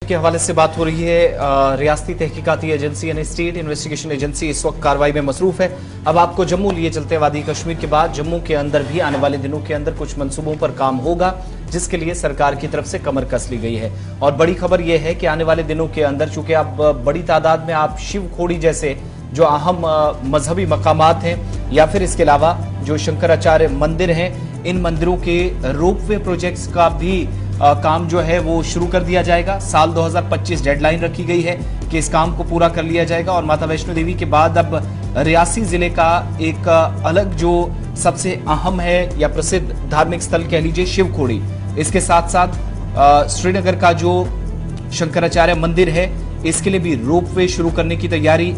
के हवाले से बात हो रही है। रियासती तहकीकाती एजेंसी यानी स्टेट इन्वेस्टिगेशन एजेंसी इस वक्त कार्रवाई में मसरूफ है। अब आपको जम्मू लिए चलते हैं। वादी कश्मीर के बाद जम्मू के अंदर भी आने वाले दिनों के अंदर कुछ मंसूबों पर काम होगा, जिसके लिए सरकार की तरफ से कमर कस ली गई है। और बड़ी खबर यह है कि आने वाले दिनों के अंदर चूंकि अब बड़ी तादाद में आप शिव खोड़ी जैसे जो अहम मजहबी मकामात हैं या फिर इसके अलावा जो शंकराचार्य मंदिर हैं, इन मंदिरों के रोपवे प्रोजेक्ट्स का भी काम जो है वो शुरू कर दिया जाएगा। साल 2025 डेडलाइन रखी गई है कि इस काम को पूरा कर लिया जाएगा। और माता वैष्णो देवी के बाद अब रियासी जिले का एक अलग जो सबसे अहम है या प्रसिद्ध धार्मिक स्थल कह लीजिए शिव खोड़ी, इसके साथ साथ श्रीनगर का जो शंकराचार्य मंदिर है, इसके लिए भी रोपवे शुरू करने की तैयारी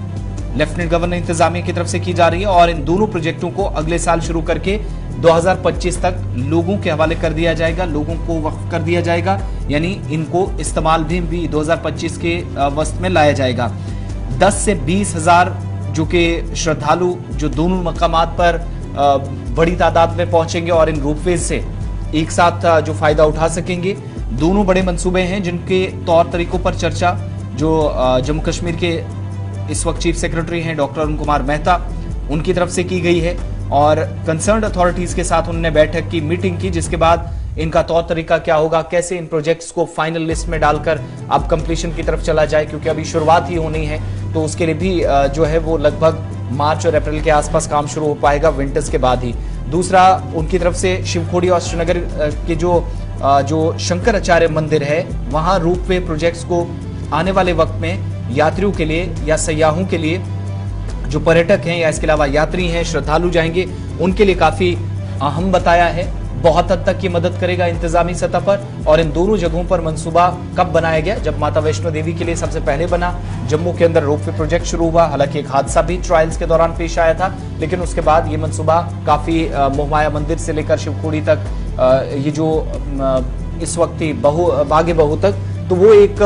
लेफ्टिनेंट गवर्नर इंतजामिया की तरफ से की जा रही है। और इन दोनों प्रोजेक्टों को अगले साल शुरू करके 2025 तक लोगों के हवाले कर दिया जाएगा, लोगों को वक्फ कर दिया जाएगा, यानी इनको इस्तेमाल भी 2025 के वस्त में लाया जाएगा। 10 से 20 हजार जो कि श्रद्धालु जो दोनों मकामात पर बड़ी तादाद में पहुंचेंगे और इन रोपवे से एक साथ जो फायदा उठा सकेंगे। दोनों बड़े मंसूबे हैं जिनके तौर तरीकों पर चर्चा जो जम्मू कश्मीर के इस वक्त चीफ सेक्रेटरी हैं डॉक्टर अरुण कुमार मेहता, उनकी तरफ से की गई है। और कंसर्न्ड अथॉरिटीज के साथ उन्होंने बैठक की, मीटिंग की, जिसके बाद इनका तौर तरीका क्या होगा, कैसे इन प्रोजेक्ट्स को फाइनल लिस्ट में डालकर अब कंप्लीशन की तरफ चला जाए, क्योंकि अभी शुरुआत ही होनी है। तो उसके लिए भी जो है वो लगभग मार्च और अप्रैल के आसपास काम शुरू हो पाएगा, विंटर्स के बाद ही। दूसरा, उनकी तरफ से शिवखोड़ी और श्रीनगर के जो शंकराचार्य मंदिर है, वहां रोपवे प्रोजेक्ट्स को आने वाले वक्त में यात्रियों के लिए या सयाहों के लिए, जो पर्यटक हैं या इसके अलावा यात्री हैं, श्रद्धालु जाएंगे, उनके लिए काफी अहम बताया है। बहुत हद तक ये मदद करेगा इंतजामी सतह पर। और इन दोनों जगहों पर मंसूबा कब बनाया गया? जब माता वैष्णो देवी के लिए सबसे पहले बना, जम्मू के अंदर रोपवे प्रोजेक्ट शुरू हुआ। हालांकि एक हादसा भी ट्रायल्स के दौरान पेश आया था, लेकिन उसके बाद ये मंसूबा काफी मोहमाया मंदिर से लेकर शिवखोड़ी तक, ये जो इस वक्त बागे बहू तक, तो वो एक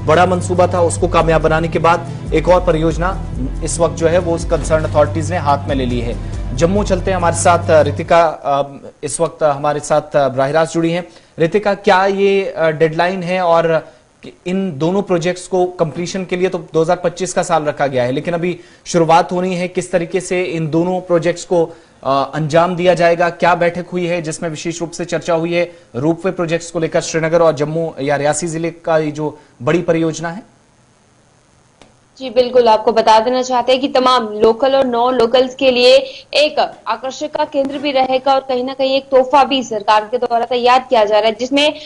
बड़ा मंसूबा था। उसको कामयाब बनाने के बाद एक और परियोजना इस वक्त जो है वो कंसर्न अथॉरिटीज ने हाथ में ले ली है। जम्मू चलते हैं, हमारे साथ रितिका इस वक्त हमारे साथ बराह रास्त जुड़ी हैं। रितिका, क्या ये डेडलाइन है? और इन दोनों प्रोजेक्ट्स को कंप्लीशन के लिए तो 2025 का साल रखा गया है, लेकिन अभी शुरुआत होनी है। किस तरीके से इन दोनों प्रोजेक्ट्स को अंजाम दिया जाएगा? क्या बैठक हुई है जिसमें विशेष रूप से चर्चा हुई है रोपवे प्रोजेक्ट्स को लेकर? श्रीनगर और जम्मू या रियासी जिले का ये जो बड़ी परियोजना है। जी बिल्कुल, आपको बता देना चाहते हैं कि तमाम लोकल और नॉन लोकल्स के लिए एक आकर्षण का केंद्र भी रहेगा और कहीं ना कहीं एक तोहफा भी सरकार के द्वारा तैयार किया जा रहा है, जिसमें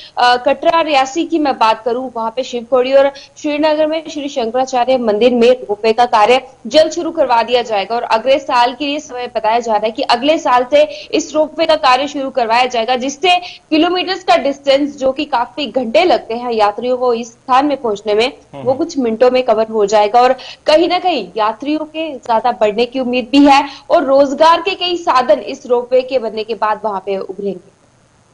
कटरा रियासी की मैं बात करूं, वहां पे शिवखोड़ी और श्रीनगर में श्री शंकराचार्य मंदिर में रोपवे का कार्य जल्द शुरू करवा दिया जाएगा। और अगले साल के लिए समय बताया जा रहा है कि अगले साल से इस रोपवे का कार्य शुरू करवाया जाएगा, जिससे किलोमीटर्स का डिस्टेंस जो कि काफी घंटे लगते हैं यात्रियों को इस स्थान में पहुंचने में, वो कुछ मिनटों में कवर हो जाएगा। और कहीं ना कहीं यात्रियों के ज्यादा बढ़ने की उम्मीद भी है और रोजगार के कई साधन इस रोपवे के बनने के बाद वहां पे उभरेंगे।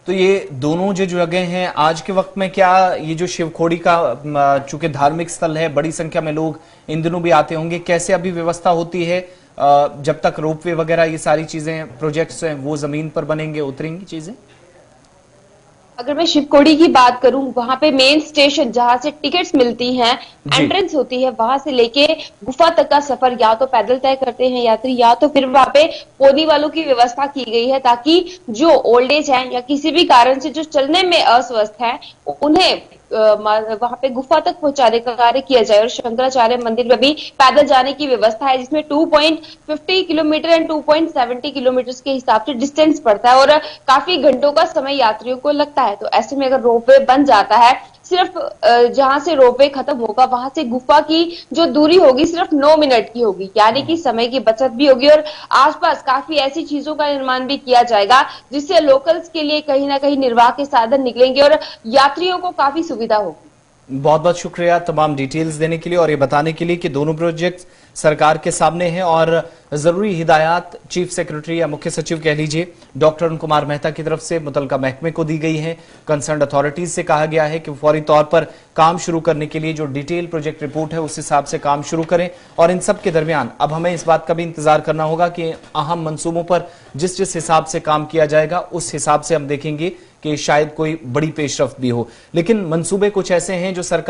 तो ये दोनों जो जगह हैं आज के वक्त में, क्या ये जो शिवखोड़ी का चूंकि धार्मिक स्थल है, बड़ी संख्या में लोग इन दिनों भी आते होंगे, कैसे अभी व्यवस्था होती है जब तक रोपवे वगैरह ये सारी चीजें प्रोजेक्ट्स हैं वो जमीन पर बनेंगे, उतरेंगी चीजें? अगर मैं शिवखोड़ी की बात करूं, वहां पे मेन स्टेशन जहां से टिकट्स मिलती हैं, एंट्रेंस होती है, वहां से लेके गुफा तक का सफर या तो पैदल तय करते हैं यात्री, या तो फिर वहां पे पोनी वालों की व्यवस्था की गई है, ताकि जो ओल्ड एज है या किसी भी कारण से जो चलने में अस्वस्थ है, उन्हें वहां पे गुफा तक पहुंचाने का कार्य किया जाए। और शंकराचार्य मंदिर में भी पैदल जाने की व्यवस्था है, जिसमें 2.50 किलोमीटर एंड 2.70 किलोमीटर के हिसाब से डिस्टेंस पड़ता है और काफी घंटों का समय यात्रियों को लगता है। तो ऐसे में अगर रोपवे बन जाता है, सिर्फ जहां से रोपवे खत्म होगा वहां से गुफा की जो दूरी होगी सिर्फ 9 मिनट की होगी, यानी कि समय की बचत भी होगी। और आसपास काफी ऐसी चीजों का निर्माण भी किया जाएगा जिससे लोकल्स के लिए कहीं ना कहीं निर्वाह के साधन निकलेंगे और यात्रियों को काफी सुविधा होगी। बहुत बहुत शुक्रिया तमाम डिटेल्स देने के लिए और ये बताने के लिए कि दोनों प्रोजेक्ट्स सरकार के सामने हैं और जरूरी हिदायत चीफ सेक्रेटरी या मुख्य सचिव कह लीजिए डॉक्टर अरुण कुमार मेहता की तरफ से मुतलका महकमे को दी गई है। कंसर्न अथॉरिटीज से कहा गया है कि फौरी तौर पर काम शुरू करने के लिए जो डिटेल प्रोजेक्ट रिपोर्ट है उस हिसाब से काम शुरू करें। और इन सब के दरमियान अब हमें इस बात का भी इंतजार करना होगा कि अहम मंसूबों पर जिस जिस हिसाब से काम किया जाएगा उस हिसाब से हम देखेंगे कि शायद कोई बड़ी पेशरफ्त भी हो। लेकिन मंसूबे कुछ ऐसे हैं जो सरकार